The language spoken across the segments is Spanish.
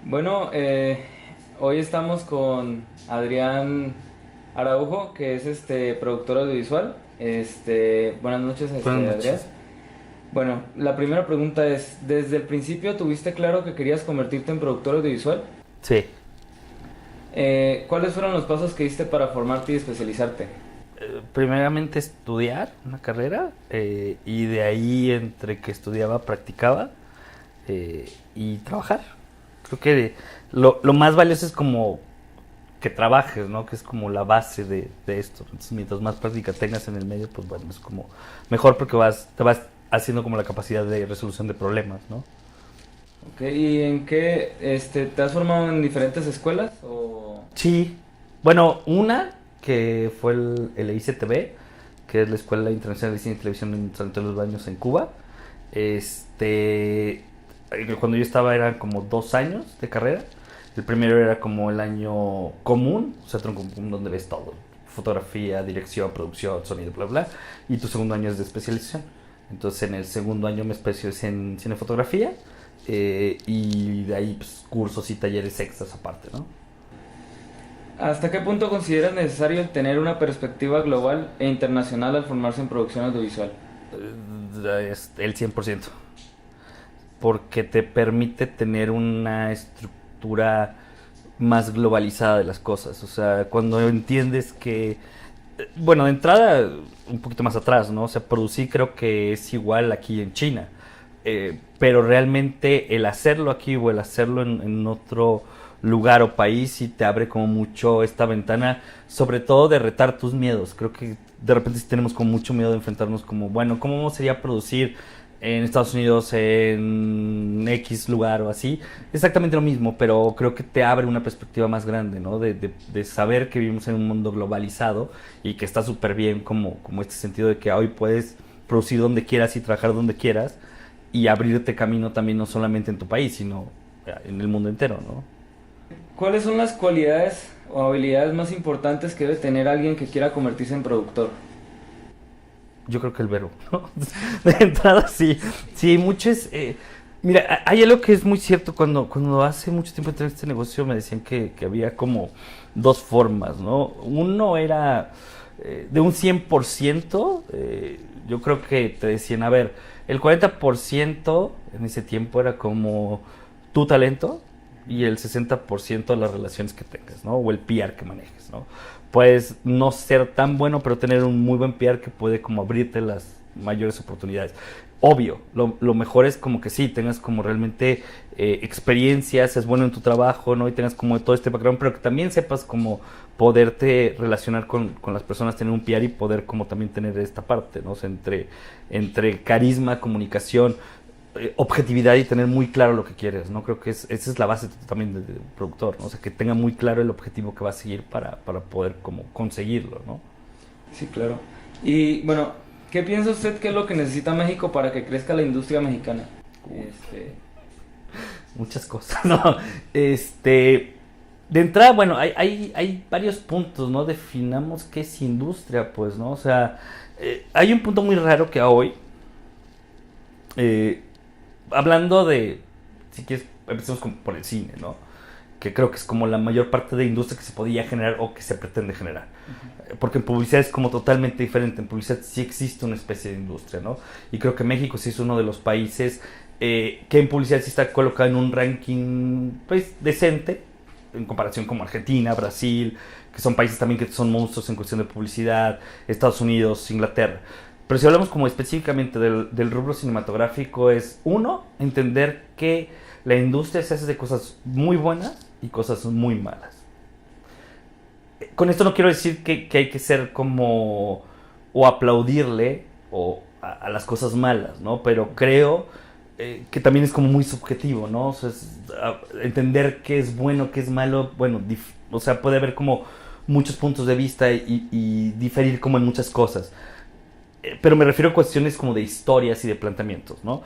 Bueno, hoy estamos con Adrián Araujo, que es productor audiovisual. Buenas noches, Buenas Adrián. noches. Bueno, la primera pregunta es, ¿desde el principio tuviste claro que querías convertirte en productor audiovisual? Sí. ¿Cuáles fueron los pasos que diste para formarte y especializarte? Primeramente estudiar una carrera y de ahí entre que estudiaba practicaba y trabajar. Creo que lo más valioso es como que trabajes, ¿no? Que es como la base de esto. Entonces, mientras más práctica tengas en el medio, pues bueno, es como mejor porque te vas haciendo como la capacidad de resolución de problemas, ¿no? Ok, ¿y en qué te has formado en diferentes escuelas o...? Sí. Bueno, una que fue el ICTV, que es la Escuela Internacional de Cine y Televisión en San Antonio de los Baños en Cuba. Este, Cuando yo estaba eran como 2 años de carrera. El primero era como el año común, o sea, tronco común donde ves todo, fotografía, dirección, producción, sonido, bla, bla. Y tu segundo año es de especialización. Entonces en el segundo año me especialicé en cinefotografía y de ahí pues, cursos y talleres extras aparte, ¿no? ¿Hasta qué punto consideras necesario el tener una perspectiva global e internacional al formarse en producción audiovisual? Es el 100%, porque te permite tener una estructura más globalizada de las cosas. O sea, cuando entiendes que, bueno, de entrada, un poquito más atrás, ¿no? O sea, producir creo que es igual aquí en China. Pero realmente el hacerlo aquí o el hacerlo en otro lugar o país sí te abre como mucho esta ventana, sobre todo de retar tus miedos. Creo que de repente sí tenemos como mucho miedo de enfrentarnos como, bueno, ¿cómo sería producir en Estados Unidos, en X lugar o así? Exactamente lo mismo, pero creo que te abre una perspectiva más grande, ¿no? De saber que vivimos en un mundo globalizado y que está súper bien como este sentido de que hoy puedes producir donde quieras y trabajar donde quieras y abrirte camino también no solamente en tu país, sino en el mundo entero, ¿no? ¿Cuáles son las cualidades o habilidades más importantes que debe tener alguien que quiera convertirse en productor? Yo creo que el verbo, ¿no? De entrada sí, sí, mucho es... mira, hay algo que es muy cierto, cuando hace mucho tiempo entré en este negocio me decían que había como dos formas, ¿no? Uno era de un 100%, yo creo que te decían, a ver, el 40% en ese tiempo era como tu talento y el 60% las relaciones que tengas, ¿no? O el PR que manejes, ¿no? Puedes no ser tan bueno, pero tener un muy buen PR que puede como abrirte las mayores oportunidades. Obvio, lo mejor es como que sí, tengas como realmente experiencias, seas bueno en tu trabajo, ¿no? Y tengas como todo este background, pero que también sepas como poderte relacionar con las personas, tener un PR y poder como también tener esta parte, ¿no? O sea, entre carisma, comunicación, objetividad y tener muy claro lo que quieres, ¿no? Creo que esa es la base también del productor, ¿no? O sea, que tenga muy claro el objetivo que va a seguir para poder como conseguirlo, ¿no? Sí, claro. Y bueno, ¿qué piensa usted que es lo que necesita México para que crezca la industria mexicana? Uy, Este, muchas cosas, ¿no? De entrada, bueno, hay varios puntos, ¿no? Definamos qué es industria, pues, ¿no? O sea, hay un punto muy raro que hoy, eh, hablando de, si quieres, empecemos por el cine, ¿no? Que creo que es como la mayor parte de industria que se podía generar o que se pretende generar. Porque en publicidad es como totalmente diferente. En publicidad sí existe una especie de industria, ¿no? Y creo que México sí es uno de los países que en publicidad sí está colocado en un ranking, pues, decente, en comparación con Argentina, Brasil, que son países también que son monstruos en cuestión de publicidad, Estados Unidos, Inglaterra. Pero si hablamos como específicamente del rubro cinematográfico es, uno, entender que la industria se hace de cosas muy buenas y cosas muy malas. Con esto no quiero decir que hay que ser como o aplaudirle o a las cosas malas, ¿no? Pero creo que también es como muy subjetivo, ¿no? O sea, entender qué es bueno, qué es malo, bueno, o sea, puede haber como muchos puntos de vista y diferir como en muchas cosas. Pero me refiero a cuestiones como de historias y de planteamientos, ¿no?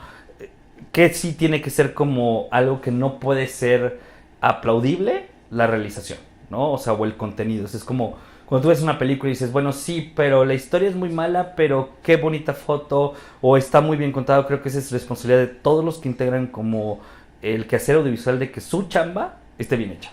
Que sí tiene que ser como algo que no puede ser aplaudible, la realización, ¿no? O sea, o el contenido. O sea, es como cuando tú ves una película y dices, bueno, sí, pero la historia es muy mala, pero qué bonita foto, o está muy bien contado. Creo que esa es responsabilidad de todos los que integran como el quehacer audiovisual de que su chamba esté bien hecha.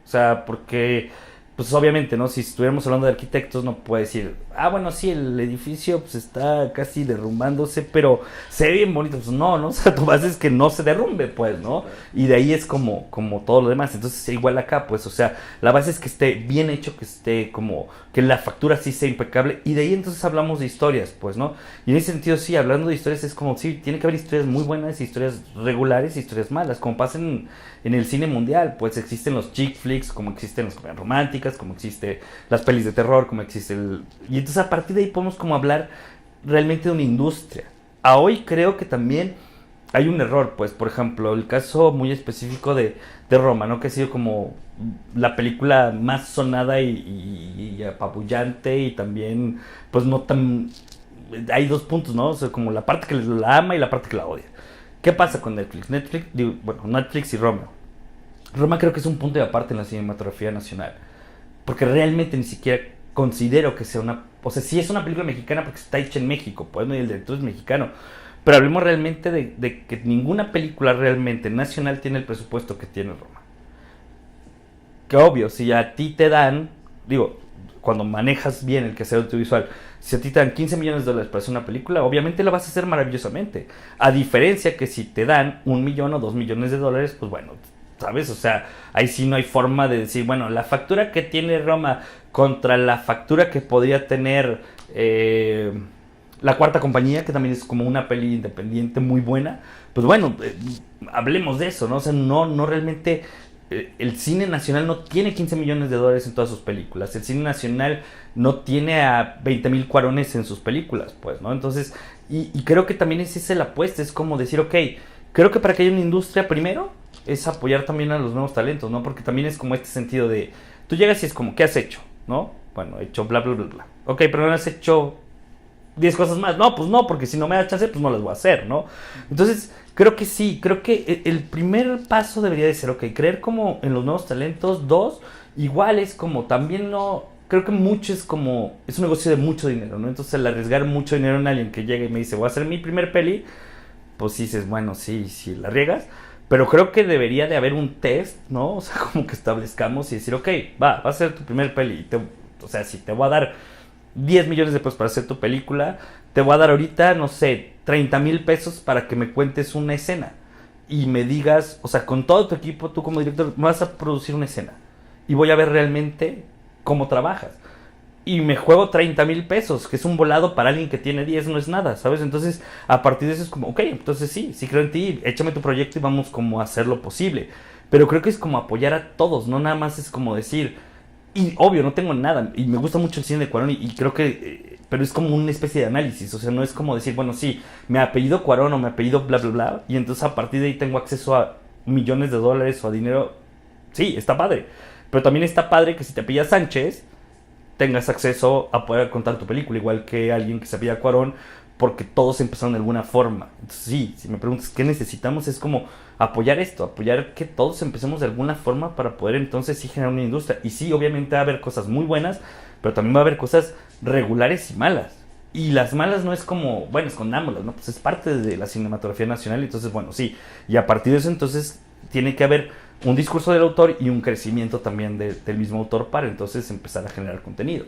O sea, porque, pues obviamente, ¿no? Si estuviéramos hablando de arquitectos, no puede decir, bueno, sí, el edificio pues está casi derrumbándose, pero se ve bien bonito. Pues no, ¿no? O sea, tu base es que no se derrumbe, pues, ¿no? Y de ahí es como todo lo demás. Entonces, igual acá, pues, o sea, la base es que esté bien hecho, que esté como, que la factura sí sea impecable. Y de ahí entonces hablamos de historias, pues, ¿no? Y en ese sentido, sí, hablando de historias es como, sí, tiene que haber historias muy buenas, historias regulares, historias malas, como pasa en el cine mundial. Pues existen los chick flicks, como existen las comedias románticas, como existe las pelis de terror, como existe el... Y entonces a partir de ahí podemos como hablar realmente de una industria. A hoy creo que también hay un error, pues, por ejemplo, el caso muy específico de Roma, ¿no? Que ha sido como la película más sonada y apabullante y también, pues, no tan... Hay dos puntos, ¿no? O sea, como la parte que la ama y la parte que la odia. ¿Qué pasa con Netflix? Netflix y Roma. Roma creo que es un punto de aparte en la cinematografía nacional. Porque realmente ni siquiera considero que sea una... O sea, sí es una película mexicana porque está hecha en México, pues, ¿no? Y el director es mexicano. Pero hablemos realmente de que ninguna película realmente nacional tiene el presupuesto que tiene Roma. Que obvio, si a ti te dan... Digo, cuando manejas bien el quehacer audiovisual, si a ti te dan $15 millones para hacer una película, obviamente la vas a hacer maravillosamente. A diferencia que si te dan $1 millón o $2 millones, pues bueno, ¿sabes? O sea, ahí sí no hay forma de decir, bueno, la factura que tiene Roma contra la factura que podría tener La Cuarta Compañía, que también es como una peli independiente muy buena, pues bueno, hablemos de eso, ¿no? O sea, no realmente... El cine nacional no tiene $15 millones en todas sus películas. El cine nacional no tiene a 20,000 cuarones en sus películas, pues, ¿no? Entonces, y creo que también es esa la apuesta, es como decir, ok, creo que para que haya una industria, primero, es apoyar también a los nuevos talentos, ¿no? Porque también es como este sentido de, tú llegas y es como, ¿qué has hecho? ¿No? Bueno, he hecho bla, bla, bla, bla. Ok, pero no has hecho 10 cosas más. No, pues no, porque si no me da chance, pues no las voy a hacer, ¿no? Entonces, creo que sí, creo que el primer paso debería de ser, ok, creer como en los nuevos talentos. Dos, igual es como, también no, creo que mucho es como, es un negocio de mucho dinero, ¿no? Entonces, al arriesgar mucho dinero en alguien que llega y me dice, voy a hacer mi primer peli, pues dices, bueno, sí, la riegas. Pero creo que debería de haber un test, ¿no? O sea, como que establezcamos y decir, ok, va a ser tu primer peli. O sea, si te voy a dar $10 millones para hacer tu película, te voy a dar ahorita, no sé, 30,000 pesos para que me cuentes una escena. Y me digas, o sea, con todo tu equipo, tú como director, me vas a producir una escena. Y voy a ver realmente cómo trabajas. Y me juego 30,000 pesos, que es un volado para alguien que tiene 10, no es nada, ¿sabes? Entonces, a partir de eso es como, ok, entonces sí creo en ti, échame tu proyecto y vamos como a hacer lo posible. Pero creo que es como apoyar a todos, no nada más es como decir, y obvio, no tengo nada, y me gusta mucho el cine de Cuarón, y creo que, pero es como una especie de análisis, o sea, no es como decir, bueno, sí, me apellido Cuarón o me apellido bla, bla, bla, y entonces a partir de ahí tengo acceso a millones de dólares o a dinero. Sí, está padre, pero también está padre que si te apellidas Sánchez tengas acceso a poder contar tu película, igual que alguien que se apellida Cuarón, porque todos empezaron de alguna forma. Entonces, sí, si me preguntas qué necesitamos, es como apoyar esto, apoyar que todos empecemos de alguna forma para poder entonces sí generar una industria. Y sí, obviamente va a haber cosas muy buenas, pero también va a haber cosas regulares y malas. Y las malas no es como, bueno, escondámoslas, ¿no? Pues es parte de la cinematografía nacional, entonces, bueno, sí. Y a partir de eso, entonces, tiene que haber un discurso del autor y un crecimiento también del mismo autor para entonces empezar a generar contenido.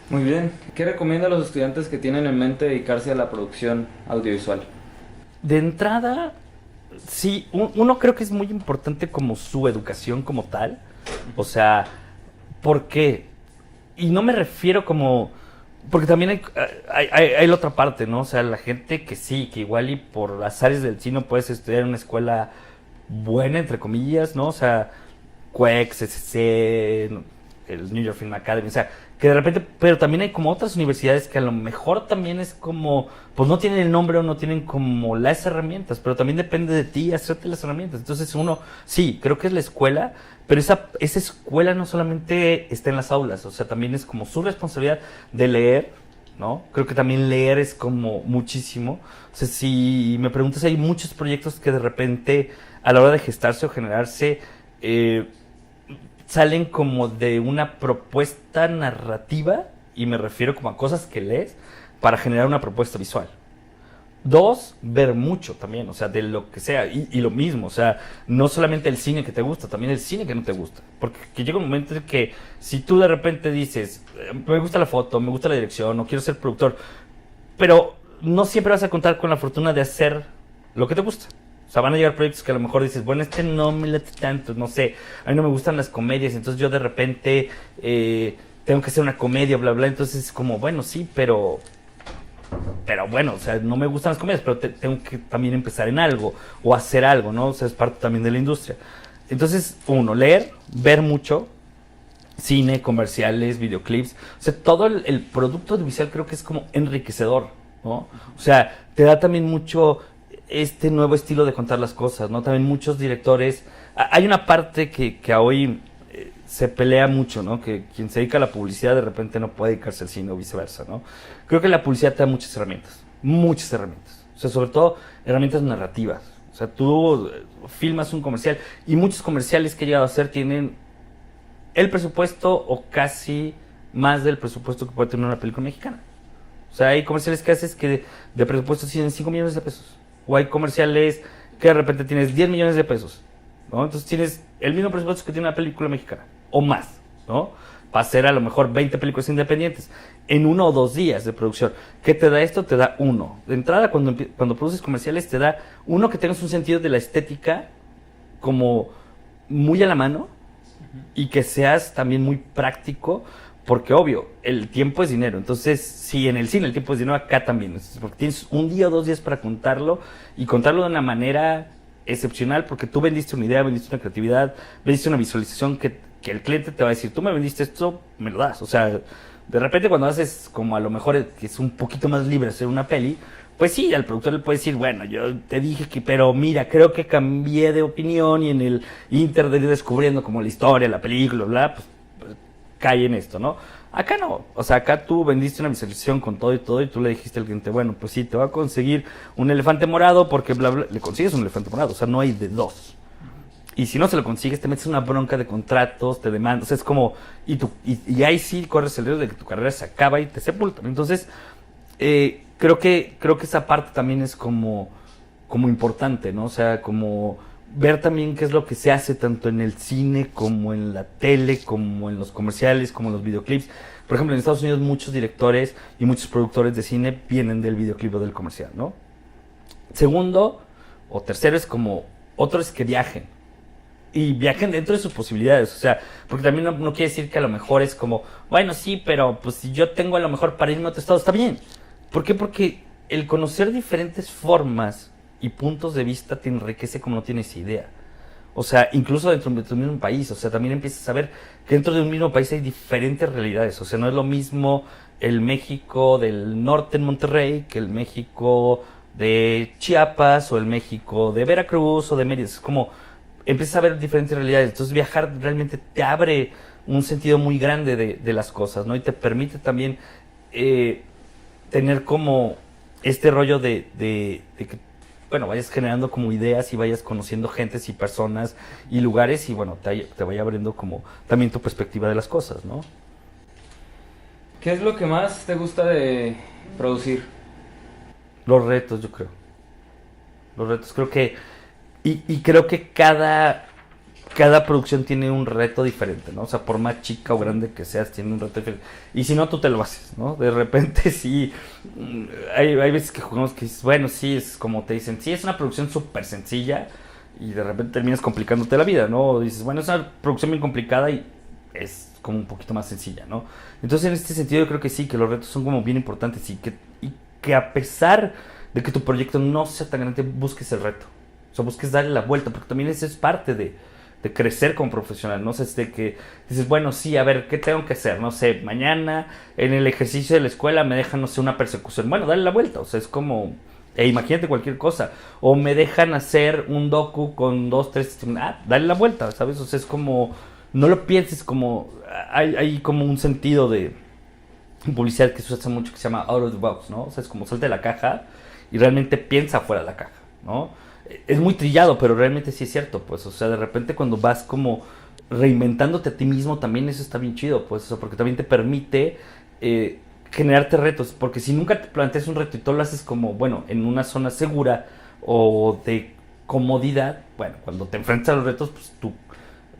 Muy bien. ¿Qué recomienda a los estudiantes que tienen en mente dedicarse a la producción audiovisual? De entrada, sí, uno creo que es muy importante como su educación como tal. O sea, ¿por qué? Y no me refiero como... Porque también hay la otra parte, ¿no? O sea, la gente que sí, que igual y por las áreas del cine puedes estudiar en una escuela buena, entre comillas, ¿no? O sea, CUEC, CCC, el New York Film Academy, o sea, que de repente, pero también hay como otras universidades que a lo mejor también es como, pues no tienen el nombre o no tienen como las herramientas, pero también depende de ti hacerte las herramientas. Entonces uno, sí, creo que es la escuela, pero esa escuela no solamente está en las aulas, o sea, también es como su responsabilidad de leer, ¿no? Creo que también leer es como muchísimo. O sea, si me preguntas, hay muchos proyectos que de repente a la hora de gestarse o generarse salen como de una propuesta narrativa, y me refiero como a cosas que lees para generar una propuesta visual. Dos, ver mucho también, o sea, de lo que sea, y lo mismo, o sea, no solamente el cine que te gusta, también el cine que no te gusta, porque que llega un momento en que si tú de repente dices, me gusta la foto, me gusta la dirección, no quiero ser productor, pero no siempre vas a contar con la fortuna de hacer lo que te gusta. O sea, van a llegar proyectos que a lo mejor dices, bueno, este no me late tanto, no sé, a mí no me gustan las comedias, entonces yo de repente tengo que hacer una comedia, bla, bla, entonces es como, bueno, sí, pero bueno, o sea, no me gustan las comedias, pero tengo que también empezar en algo o hacer algo, ¿no? O sea, es parte también de la industria. Entonces, uno, leer, ver mucho, cine, comerciales, videoclips, o sea, todo el producto audiovisual creo que es como enriquecedor, ¿no? O sea, te da también mucho este nuevo estilo de contar las cosas, ¿no? También muchos directores, hay una parte que a hoy se pelea mucho, ¿no? Que quien se dedica a la publicidad de repente no puede dedicarse al cine o viceversa, ¿no? Creo que la publicidad te da muchas herramientas, o sea, sobre todo herramientas narrativas. O sea, tú filmas un comercial y muchos comerciales que he llegado a hacer tienen el presupuesto o casi más del presupuesto que puede tener una película mexicana. O sea, hay comerciales que haces que de presupuesto tienen 5 millones de pesos. O hay comerciales que de repente tienes 10 millones de pesos, ¿no? Entonces tienes el mismo presupuesto que tiene una película mexicana, o más, ¿no? Para hacer a lo mejor 20 películas independientes en 1 o 2 días de producción. ¿Qué te da esto? Te da uno. De entrada, cuando produces comerciales, te da uno que tengas un sentido de la estética como muy a la mano y que seas también muy práctico, porque obvio, el tiempo es dinero. Entonces, si en el cine el tiempo es dinero, acá también. Porque tienes 1 día o 2 días para contarlo y contarlo de una manera excepcional, porque tú vendiste una idea, vendiste una creatividad, vendiste una visualización que el cliente te va a decir, tú me vendiste esto, me lo das. O sea, de repente cuando haces como a lo mejor que es un poquito más libre hacer una peli, pues sí, al productor le puede decir, bueno, yo te dije que, pero mira, creo que cambié de opinión y en el inter de ir descubriendo como la historia, la película, bla, pues cae en esto, ¿no? Acá no, o sea, acá tú vendiste una visualización con todo y tú le dijiste al cliente, bueno, pues sí, te va a conseguir un elefante morado porque bla, bla, le consigues un elefante morado, o sea, no hay de dos. Y si no se lo consigues, te metes una bronca de contratos, te demandas, o sea, es como, y ahí sí corres el riesgo de que tu carrera se acaba y te sepultan. Entonces, creo que esa parte también es como importante, ¿no? O sea, como ver también qué es lo que se hace tanto en el cine como en la tele, como en los comerciales, como en los videoclips. Por ejemplo, en Estados Unidos muchos directores y muchos productores de cine vienen del videoclip o del comercial, ¿no? Segundo o tercero es como otros que viajen. Y viajen dentro de sus posibilidades, o sea, porque también no quiere decir que a lo mejor es como, bueno, sí, pero pues si yo tengo a lo mejor para irme a otro estado, está bien. ¿Por qué? Porque el conocer diferentes formas y puntos de vista te enriquece como no tienes idea. O sea, incluso dentro de tu mismo país, o sea, también empiezas a ver que dentro de un mismo país hay diferentes realidades. O sea, no es lo mismo el México del norte en Monterrey que el México de Chiapas o el México de Veracruz o de Mérida. Es como empiezas a ver diferentes realidades. Entonces viajar realmente te abre un sentido muy grande de las cosas, ¿no? Y te permite también eh, tener como este rollo de que, bueno, vayas generando como ideas y vayas conociendo gentes y personas y lugares y, bueno, te vaya abriendo como también tu perspectiva de las cosas, ¿no? ¿Qué es lo que más te gusta de producir? Los retos, yo creo. Los retos, creo que... Y creo que cada producción tiene un reto diferente, ¿no? O sea, por más chica o grande que seas, tiene un reto diferente. Y si no, tú te lo haces, ¿no? De repente sí, hay veces que jugamos que dices, bueno, sí, es como te dicen, sí, es una producción súper sencilla y de repente terminas complicándote la vida, ¿no? O dices, bueno, es una producción bien complicada y es como un poquito más sencilla, ¿no? Entonces, en este sentido, yo creo que sí, que los retos son como bien importantes y que a pesar de que tu proyecto no sea tan grande, busques el reto. O sea, busques darle la vuelta, porque también eso es parte de crecer como profesional, no sé, de que dices, bueno, sí, a ver, ¿qué tengo que hacer? No sé, mañana en el ejercicio de la escuela me dejan, no sé, una persecución. Bueno, dale la vuelta, o sea, es como, imagínate cualquier cosa. O me dejan hacer un docu con 2, 3, dale la vuelta, ¿sabes? O sea, es como, no lo pienses como, hay como un sentido de publicidad que se usa mucho que se llama out of the box, ¿no? O sea, es como salte de la caja y realmente piensa fuera de la caja, ¿no? Es muy trillado, pero realmente sí es cierto, pues, o sea, de repente cuando vas como reinventándote a ti mismo, también eso está bien chido, pues, o sea, porque también te permite generarte retos, porque si nunca te planteas un reto y todo lo haces como, bueno, en una zona segura o de comodidad, bueno, cuando te enfrentas a los retos, pues tu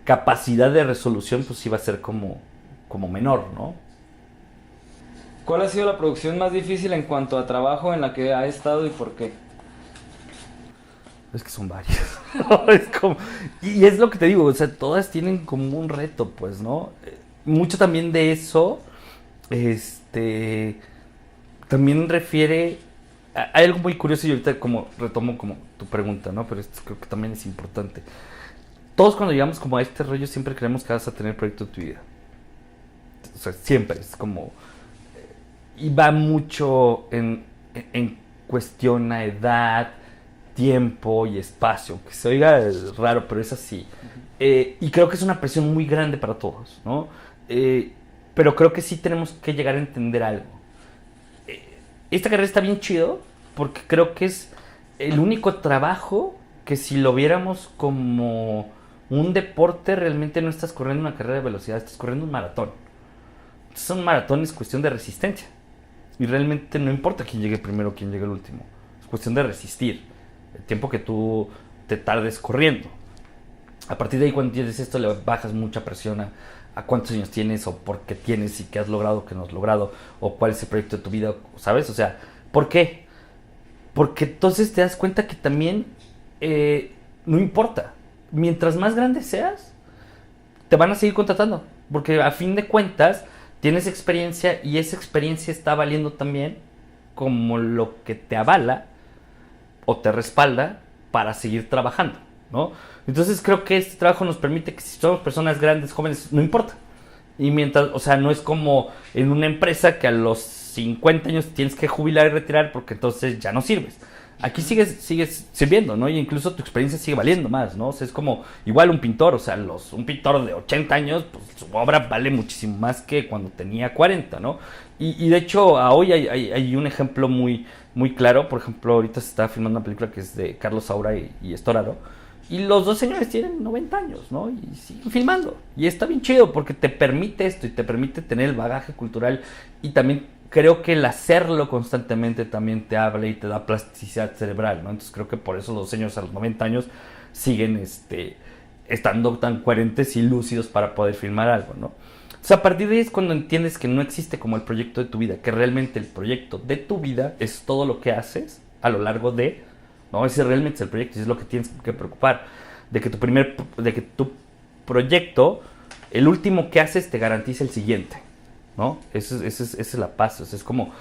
capacidad de resolución pues sí va a ser como menor, ¿no? ¿Cuál ha sido la producción más difícil en cuanto a trabajo en la que ha estado y por qué? Es que son varias. Es como, y es lo que te digo, o sea, todas tienen como un reto, pues, ¿no? Mucho también de eso, este, también refiere, hay algo muy curioso y ahorita como retomo como tu pregunta, ¿no? Pero esto creo que también es importante. Todos cuando llegamos como a este rollo siempre creemos que vas a tener el proyecto de tu vida. O sea, siempre es como, y va mucho en cuestión a edad, tiempo y espacio, que se oiga raro, pero es así. Y creo que es una presión muy grande para todos, ¿no? Pero creo que sí tenemos que llegar a entender algo. Esta carrera está bien chido porque creo que es el único trabajo que si lo viéramos como un deporte, realmente no estás corriendo una carrera de velocidad, estás corriendo un maratón. Entonces, un maratón es cuestión de resistencia. Y realmente no importa quién llegue primero o quién llegue el último. Es cuestión de resistir. El tiempo que tú te tardes corriendo. A partir de ahí, cuando tienes esto, le bajas mucha presión a cuántos años tienes o por qué tienes y qué has logrado, qué no has logrado, o cuál es el proyecto de tu vida, ¿sabes? O sea, ¿por qué? Porque entonces te das cuenta que también no importa. Mientras más grande seas, te van a seguir contratando. Porque a fin de cuentas, tienes experiencia y esa experiencia está valiendo también como lo que te avala o te respalda para seguir trabajando, ¿no? Entonces creo que este trabajo nos permite que si somos personas grandes, jóvenes, no importa. Y mientras, o sea, no es como en una empresa que a los 50 años tienes que jubilar y retirar porque entonces ya no sirves. Aquí sigues sirviendo, ¿no? Y incluso tu experiencia sigue valiendo más, ¿no? O sea, es como igual un pintor, o sea, un pintor de 80 años, pues su obra vale muchísimo más que cuando tenía 40, ¿no? Y de hecho, a hoy hay un ejemplo muy claro. Por ejemplo, ahorita se está filmando una película que es de Carlos Saura y Estoraro. Y los dos señores tienen 90 años, ¿no? Y siguen filmando. Y está bien chido porque te permite esto y te permite tener el bagaje cultural. Y también creo que el hacerlo constantemente también te habla y te da plasticidad cerebral, ¿no? Entonces creo que por eso los señores a los 90 años siguen estando tan coherentes y lúcidos para poder filmar algo, ¿no? O sea, a partir de ahí es cuando entiendes que no existe como el proyecto de tu vida, que realmente el proyecto de tu vida es todo lo que haces a lo largo de, ¿no? Ese realmente es el proyecto y es lo que tienes que preocupar, de que tu proyecto, el último que haces te garantiza el siguiente, ¿no? Esa es la paz. O sea, es como,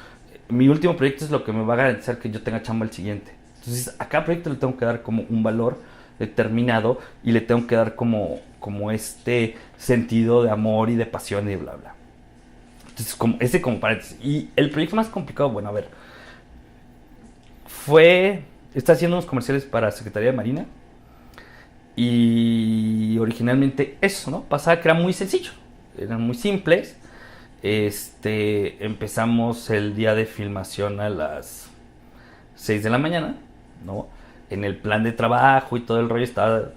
mi último proyecto es lo que me va a garantizar que yo tenga chamba al siguiente. Entonces, a cada proyecto le tengo que dar como un valor determinado y le tengo que dar como este sentido de amor y de pasión y bla, bla. Entonces, como paréntesis. Y el proyecto más complicado, bueno, a ver, está haciendo unos comerciales para Secretaría de Marina. Y originalmente eso, ¿no? Pasaba que era muy sencillo, eran muy simples. Empezamos el día de filmación a las 6 de la mañana, ¿no? En el plan de trabajo y todo el rollo estaba,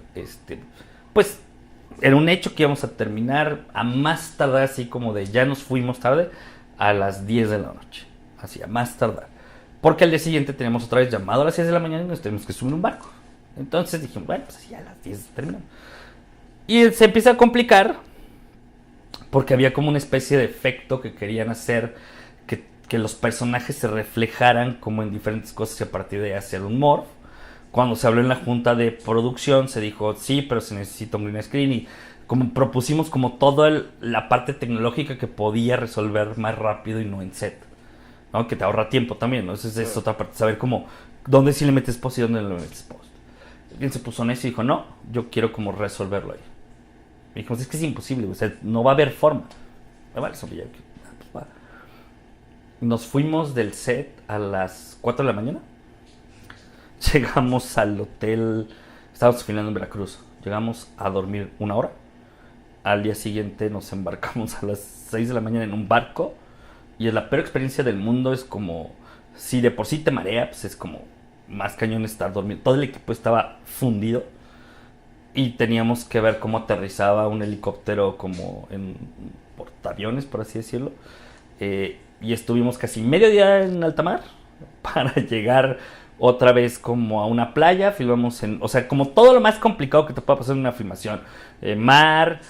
pues, era un hecho que íbamos a terminar a más tardar, así como de ya nos fuimos tarde, a las 10 de la noche, así, a más tardar. Porque al día siguiente teníamos otra vez llamado a las 6 de la mañana y nos tenemos que subir un barco. Entonces dijimos, bueno, pues así a las 10 terminamos. Y se empieza a complicar porque había como una especie de efecto que querían hacer, que los personajes se reflejaran como en diferentes cosas y a partir de ahí hacer un morph. Cuando se habló en la junta de producción se dijo, sí, pero se necesita un green screen y como propusimos como toda la parte tecnológica que podía resolver más rápido y no en set, ¿no? Que te ahorra tiempo también, ¿no? Esa es otra parte, saber cómo, dónde sí le metes post y dónde no le metes post. Alguien se puso necio y dijo, no, yo quiero como resolverlo ahí. Y dijimos, es que es imposible, o sea, no va a haber forma. Vale, eso ya, pues va. Nos fuimos del set a las 4 de la mañana. Llegamos al hotel, estábamos filmando en Veracruz. Llegamos a dormir una hora. Al día siguiente nos embarcamos a las 6 de la mañana en un barco. Y es la peor experiencia del mundo, es como, si de por sí te marea, pues es como más cañón estar dormido. Todo el equipo estaba fundido y teníamos que ver cómo aterrizaba un helicóptero como en portaaviones, por así decirlo. y estuvimos casi medio día en alta mar para llegar otra vez como a una playa. Filmamos o sea, como todo lo más complicado que te pueda pasar en una filmación. Mar,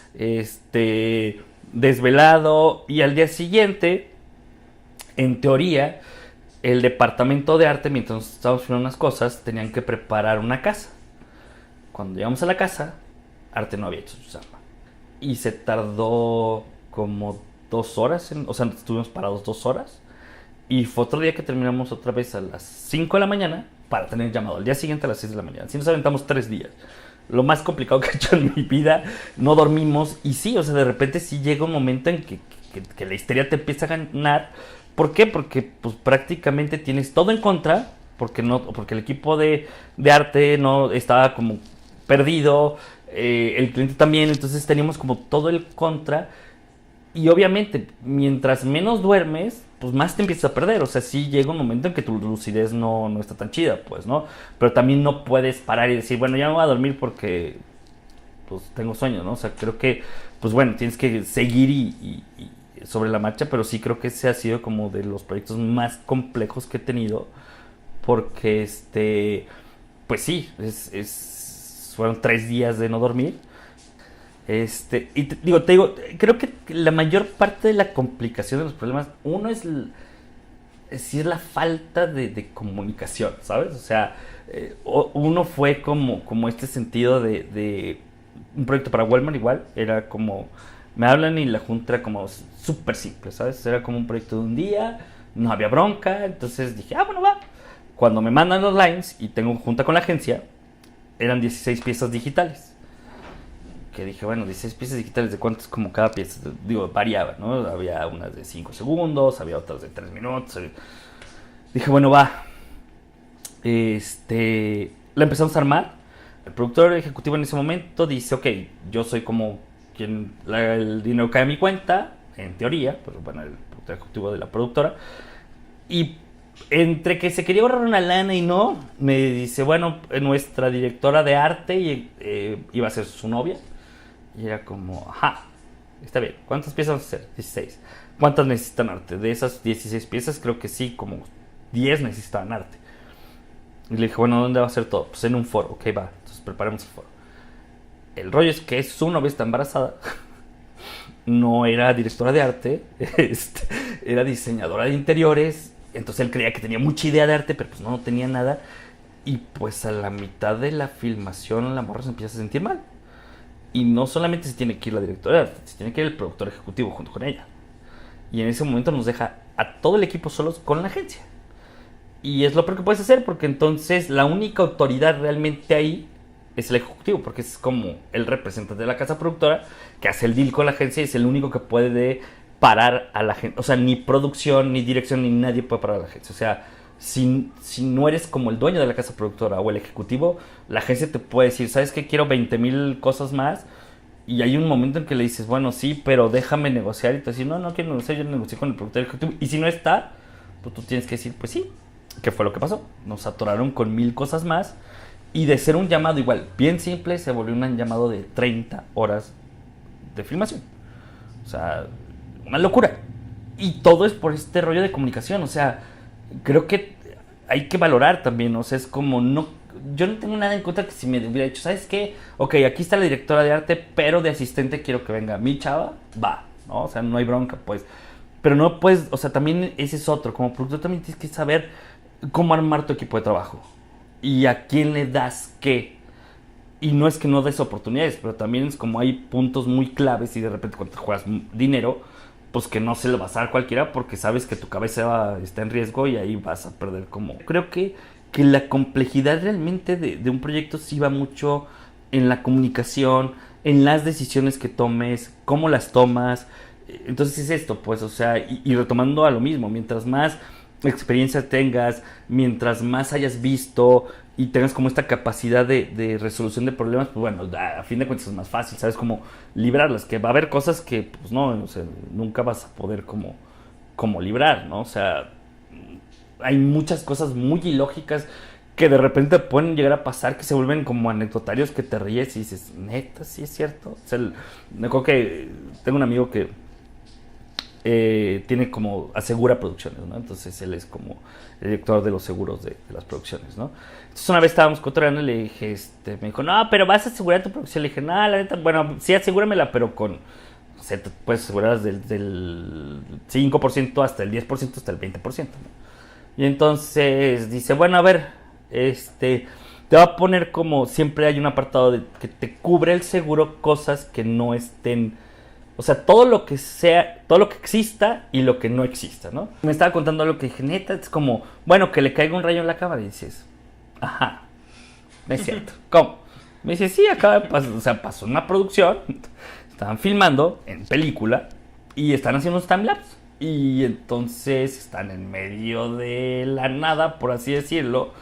desvelado, y al día siguiente, en teoría, el departamento de arte, mientras estábamos filmando unas cosas, tenían que preparar una casa. Cuando llegamos a la casa, arte no había hecho su chamba. Y se tardó como 2 horas, o sea, estuvimos parados 2 horas. Y fue otro día que terminamos otra vez a las 5 de la mañana para tener llamado al día siguiente a las 6 de la mañana. Así nos aventamos 3 días. Lo más complicado que he hecho en mi vida. No dormimos. Y sí, o sea, de repente sí llega un momento en que la histeria te empieza a ganar. ¿Por qué? Porque pues prácticamente tienes todo en contra. Porque el equipo de arte no estaba como perdido. El cliente también. Entonces teníamos como todo el contra. Y obviamente, mientras menos duermes, pues más te empiezas a perder. O sea, sí llega un momento en que tu lucidez no está tan chida, pues, ¿no? Pero también no puedes parar y decir, bueno, ya me voy a dormir porque, pues, tengo sueño, ¿no? O sea, creo que, pues, bueno, tienes que seguir y sobre la marcha, pero sí creo que ese ha sido como de los proyectos más complejos que he tenido. Porque, pues sí, fueron 3 días de no dormir. Y te digo, creo que la mayor parte de la complicación de los problemas, uno es la falta de comunicación, ¿sabes? O sea, uno fue como este sentido de un proyecto para Walmart igual, era como, me hablan y la junta era como súper simple, ¿sabes? Era como un proyecto de un día, no había bronca, entonces dije, bueno, va. Cuando me mandan los lines y tengo junta con la agencia, eran 16 piezas digitales. Que dije, bueno, 16 piezas digitales, ¿de cuánto es como cada pieza? Digo, variaba, ¿no? Había unas de 5 segundos, había otras de 3 minutos. Dije, bueno, va. La empezamos a armar. El productor ejecutivo en ese momento dice, ok, yo soy como quien el dinero cae a mi cuenta, en teoría, pero bueno, el productor ejecutivo de la productora. Y entre que se quería ahorrar una lana y no, me dice, bueno, nuestra directora de arte iba a ser su novia. Y era como, ajá, está bien, ¿cuántas piezas vamos a hacer? 16. ¿Cuántas necesitan arte? De esas 16 piezas, creo que sí, como 10 necesitaban arte. Y le dije, bueno, ¿dónde va a ser todo? Pues en un foro, ok, va, entonces preparemos el foro. El rollo es que su novia está embarazada. No era directora de arte, era diseñadora de interiores. Entonces él creía que tenía mucha idea de arte, pero pues no tenía nada. Y pues a la mitad de la filmación la morra se empieza a sentir mal. Y no solamente se tiene que ir la directora de arte, se tiene que ir el productor ejecutivo junto con ella. Y en ese momento nos deja a todo el equipo solos con la agencia. Y es lo peor que puedes hacer, porque entonces la única autoridad realmente ahí es el ejecutivo, porque es como el representante de la casa productora que hace el deal con la agencia y es el único que puede parar a la gente. O sea, ni producción, ni dirección, ni nadie puede parar a la agencia. O sea, si no eres como el dueño de la casa productora o el ejecutivo, la agencia te puede decir, ¿sabes qué? Quiero 20,000 cosas más. Y hay un momento en que le dices, bueno, sí, pero déjame negociar. Y te dices, no quiero negociar, yo negocié con el productor ejecutivo. Y si no está, pues tú tienes que decir, pues sí. ¿Qué fue lo que pasó? Nos atoraron con 1,000 cosas más. Y de ser un llamado igual, bien simple, se volvió un llamado de 30 horas de filmación. O sea, una locura. Y todo es por este rollo de comunicación. O sea, creo que hay que valorar también. O sea, es como yo no tengo nada en contra que si me hubiera dicho, ¿sabes qué? Ok, aquí está la directora de arte, pero de asistente quiero que venga mi chava. Va, ¿no? O sea, no hay bronca, pues. Pero no puedes, o sea, también ese es otro. Como productor también tienes que saber cómo armar tu equipo de trabajo. Y a quién le das qué. Y no es que no des oportunidades, pero también es como hay puntos muy claves y de repente cuando te juegas dinero, pues que no se lo vas a dar a cualquiera porque sabes que tu cabeza está en riesgo y ahí vas a perder como... Creo que la complejidad realmente de un proyecto sí va mucho en la comunicación, en las decisiones que tomes, cómo las tomas. Entonces es esto, pues, o sea, y retomando a lo mismo, mientras más experiencia tengas, mientras más hayas visto y tengas como esta capacidad de resolución de problemas, pues bueno, a fin de cuentas es más fácil, sabes cómo librarlas, que va a haber cosas que pues no, o sea, nunca vas a poder como librar, ¿no? O sea, hay muchas cosas muy ilógicas que de repente pueden llegar a pasar que se vuelven como anecdotarios que te ríes y dices, neta, sí es cierto. O sea, me acuerdo que tengo un amigo que tiene como, asegura producciones, ¿no? Entonces él es como el director de los seguros de las producciones, ¿no? Entonces una vez estábamos cotorreando y le dije, me dijo, no, pero vas a asegurar tu producción. Le dije, no, la neta, bueno, sí, asegúramela, pero con, no sé, te puedes asegurar del 5% hasta el 10%, hasta el 20%, ¿no? Y entonces dice, bueno, a ver, te va a poner como, siempre hay un apartado de que te cubre el seguro cosas que no estén, o sea, todo lo que sea, todo lo que exista y lo que no exista, ¿no? Me estaba contando algo que dije, neta, es como, bueno, que le caiga un rayo en la cámara y dices, ajá, no es cierto. ¿Cómo? Me dice, sí, acaba de pasar, o sea, pasó una producción, estaban filmando en película y están haciendo un timelapse. Y entonces están en medio de la nada, por así decirlo,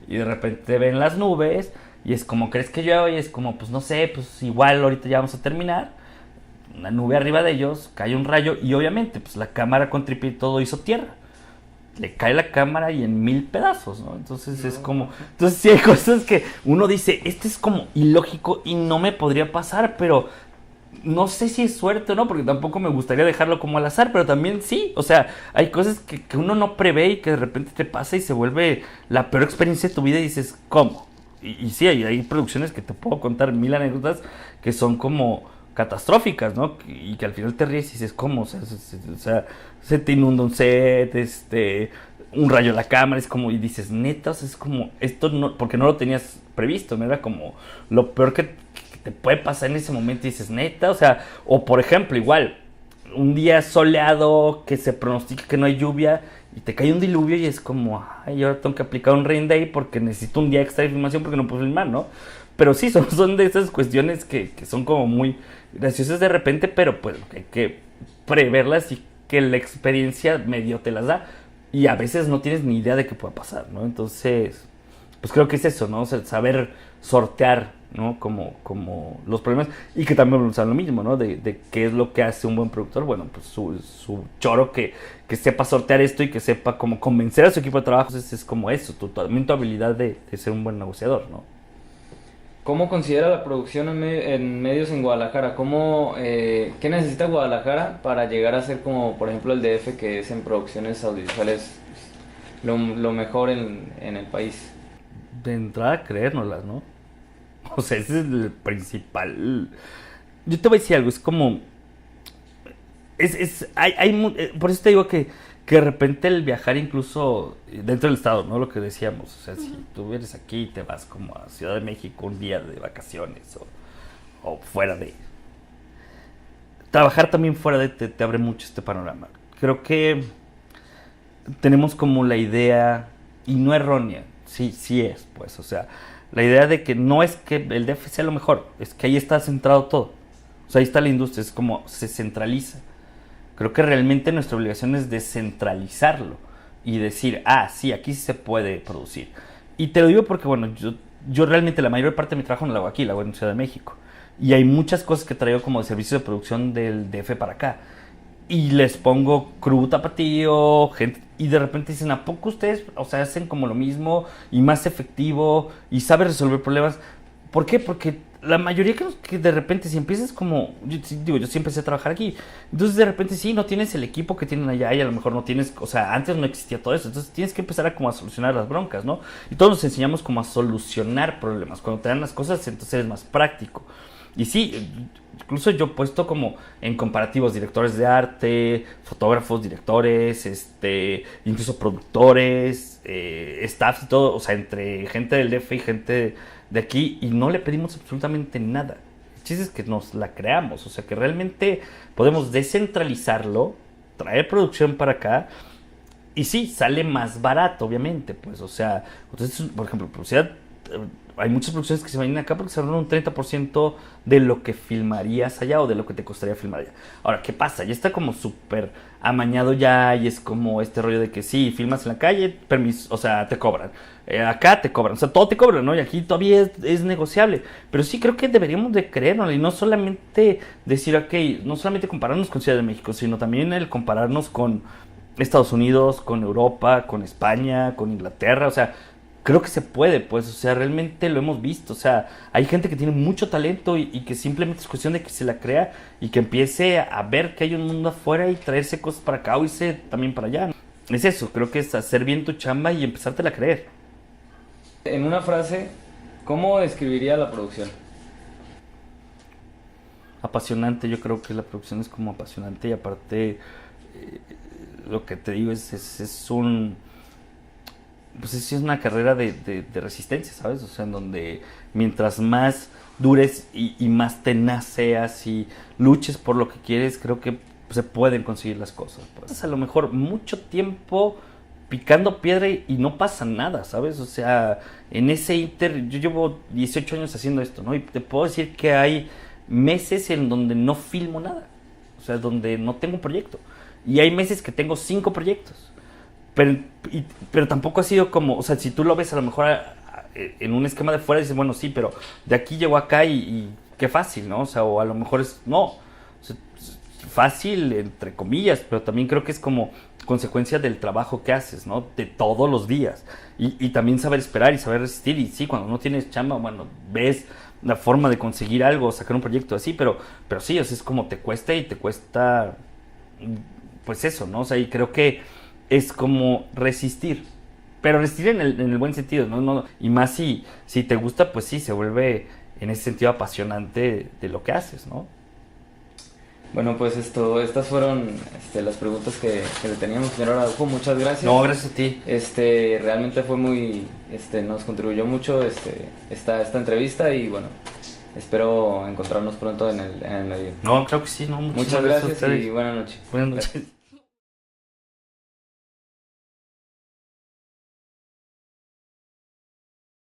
y de repente ven las nubes y es como, ¿crees que llueve? Y es como, pues no sé, pues igual ahorita ya vamos a terminar. Una nube arriba de ellos, cae un rayo y obviamente pues la cámara con tripié y todo hizo tierra. Le cae la cámara y en 1000 pedazos, ¿no? Entonces es como... Entonces sí hay cosas que uno dice, este es como ilógico y no me podría pasar, pero no sé si es suerte o no, porque tampoco me gustaría dejarlo como al azar, pero también sí. O sea, hay cosas que uno no prevé y que de repente te pasa y se vuelve la peor experiencia de tu vida y dices, ¿cómo? Y sí, hay producciones que te puedo contar 1000 anécdotas que son como catastróficas, ¿no? Y que al final te ríes y dices, ¿cómo? O sea, se te inunda un set, un rayo en la cámara, es como, y dices, neta, o sea, es como, esto no, porque no lo tenías previsto, ¿no? Era como lo peor que te puede pasar en ese momento y dices, neta, o sea, o por ejemplo, igual, un día soleado que se pronostica que no hay lluvia y te cae un diluvio y es como, ay, ahora tengo que aplicar un rain day porque necesito un día extra de filmación porque no puedo filmar, ¿no? Pero sí, son de esas cuestiones que son como muy graciosas de repente, pero pues hay que preverlas y que la experiencia medio te las da y a veces no tienes ni idea de qué pueda pasar, ¿no? Entonces, pues creo que es eso, ¿no? O sea, saber sortear, ¿no? Como los problemas y que también vamos a lo mismo, ¿no? De qué es lo que hace un buen productor. Bueno, pues su choro que sepa sortear esto y que sepa como convencer a su equipo de trabajo. Entonces es como eso, también tu habilidad de ser un buen negociador, ¿no? ¿Cómo considera la producción en medios en Guadalajara? ¿Qué necesita Guadalajara para llegar a ser como, por ejemplo, el DF, que es en producciones audiovisuales lo mejor en el país? De entrada, creérnoslas, ¿no? O sea, ese es el principal. Yo te voy a decir algo, es como. Por eso te digo que de repente el viajar incluso dentro del estado, ¿no? Lo que decíamos, o sea, si tú eres aquí y te vas como a Ciudad de México un día de vacaciones o fuera de... Trabajar también fuera de te abre mucho este panorama. Creo que tenemos como la idea, y no errónea, sí es, pues, o sea, la idea de que no es que el DF sea lo mejor, es que ahí está centrado todo. O sea, ahí está la industria, es como se centraliza. Creo que realmente nuestra obligación es descentralizarlo y decir, sí, aquí sí se puede producir. Y te lo digo porque, bueno, yo realmente la mayor parte de mi trabajo no lo hago aquí, lo hago en Ciudad de México. Y hay muchas cosas que traigo como de servicios de producción del DF para acá. Y les pongo crew tapatío, gente, y de repente dicen, ¿a poco ustedes, o sea, hacen como lo mismo y más efectivo y sabe resolver problemas? ¿Por qué? Porque la mayoría que de repente si empiezas como, yo sí empecé a trabajar aquí, entonces de repente sí, no tienes el equipo que tienen allá y a lo mejor no tienes, o sea, antes no existía todo eso, entonces tienes que empezar a solucionar las broncas, ¿no? Y todos nos enseñamos como a solucionar problemas, cuando te dan las cosas entonces eres más práctico. Y sí, incluso yo he puesto como en comparativos directores de arte, fotógrafos, directores, incluso productores, staff y todo, o sea, entre gente del DF y gente de aquí, y no le pedimos absolutamente nada. El chiste es que nos la creamos, o sea, que realmente podemos descentralizarlo, traer producción para acá, y sí, sale más barato, obviamente, pues, o sea, entonces, por ejemplo, hay muchas producciones que se vienen acá porque se ahorran un 30% de lo que filmarías allá o de lo que te costaría filmar allá. Ahora, ¿qué pasa? Ya está como súper amañado ya y es como este rollo de que sí, filmas en la calle, permiso, o sea, te cobran. Acá te cobran, o sea, todo te cobran, ¿no? Y aquí todavía es negociable. Pero sí creo que deberíamos de creernos y no solamente decir, ok, no solamente compararnos con Ciudad de México, sino también el compararnos con Estados Unidos, con Europa, con España, con Inglaterra, o sea, creo que se puede, pues, o sea, realmente lo hemos visto, o sea, hay gente que tiene mucho talento y que simplemente es cuestión de que se la crea y que empiece a ver que hay un mundo afuera y traerse cosas para acá o irse también para allá, ¿no? Es eso, creo que es hacer bien tu chamba y empezártela a creer. En una frase, ¿cómo describiría la producción? Apasionante, yo creo que la producción es como apasionante y aparte, lo que te digo es un pues es una carrera de resistencia, ¿sabes? O sea, en donde mientras más dures y más tenaz seas y luches por lo que quieres, creo que se pueden conseguir las cosas. Pues a lo mejor mucho tiempo picando piedra y no pasa nada, ¿sabes? O sea, en ese inter, yo llevo 18 años haciendo esto, ¿no? Y te puedo decir que hay meses en donde no filmo nada, o sea, donde no tengo un proyecto. Y hay meses que tengo 5 proyectos. Pero, pero tampoco ha sido como, o sea, si tú lo ves a lo mejor en un esquema de fuera, dices, bueno, sí, pero de aquí llegó acá y qué fácil, ¿no? O sea, o a lo mejor es, no, o sea, fácil entre comillas, pero también creo que es como consecuencia del trabajo que haces, ¿no? De todos los días. Y también saber esperar y saber resistir. Y sí, cuando no tienes chamba, bueno, ves la forma de conseguir algo, sacar un proyecto así, pero sí, o sea, es como te cuesta y te cuesta, pues eso, ¿no? O sea, y creo que es como resistir. Pero resistir en el buen sentido, ¿no? No, y más si te gusta, pues sí, se vuelve en ese sentido apasionante de lo que haces, ¿no? Bueno, pues estas fueron las preguntas que le teníamos, señor Araujo. Muchas gracias. No, gracias a ti. Realmente fue muy, nos contribuyó mucho esta entrevista y bueno, espero encontrarnos pronto en el medio. No, creo que sí, no, Muchas gracias y buenas noches. Buenas noches.